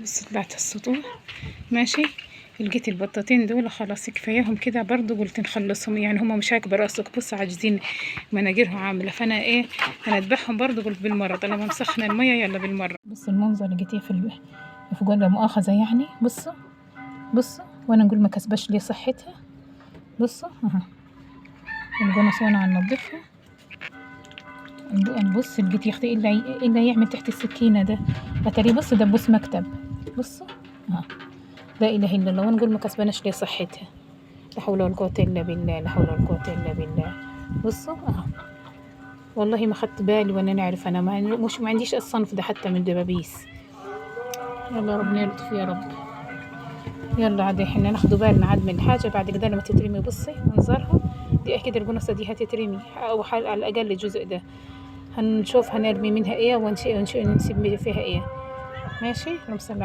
بس طلعت السطوح ماشي، لقيت البطتين دول خلاص كفاياهم كده برضو، قلت نخلصهم يعني هما مش هيكبر اصلك، بص عاجزين مناجرهم عامله، فانا ايه انا اذبحهم برضو، قلت بالمره طالما مسخنه الميه يلا بالمره. بص المنظر لقيتيه في جوه مؤاخذه يعني، بصوا بصوا، وانا نقول ما كسبش لي صحتها. بصوا اها الجونص وانا هنضفها. نبص لقيت يا اختي ايه اللي يعمل تحت السكينه ده، اتاري بص ده بص مكتب. بصوا ها لا اله الا الله، ونقول ما كسباناش ليه صحتها. لا حول ولا قوه الا بالله، لا حول ولا قوه الا بالله. بصوا والله ما خدت بالي وانا نعرف، انا ما عنديش الصنف ده حتى من دبابيس. يلا ربنا يلطف يا رب. يلا عاد احنا ناخدوا بالنا عاد من الحاجه بعد كده لما تترمي. بصي منظرها دي اكيد القنصه دي هتترمي، او على الاقل الجزء ده هنشوف هنرمي منها ايه ونسيب فيها ايه. ماشي اللهم صل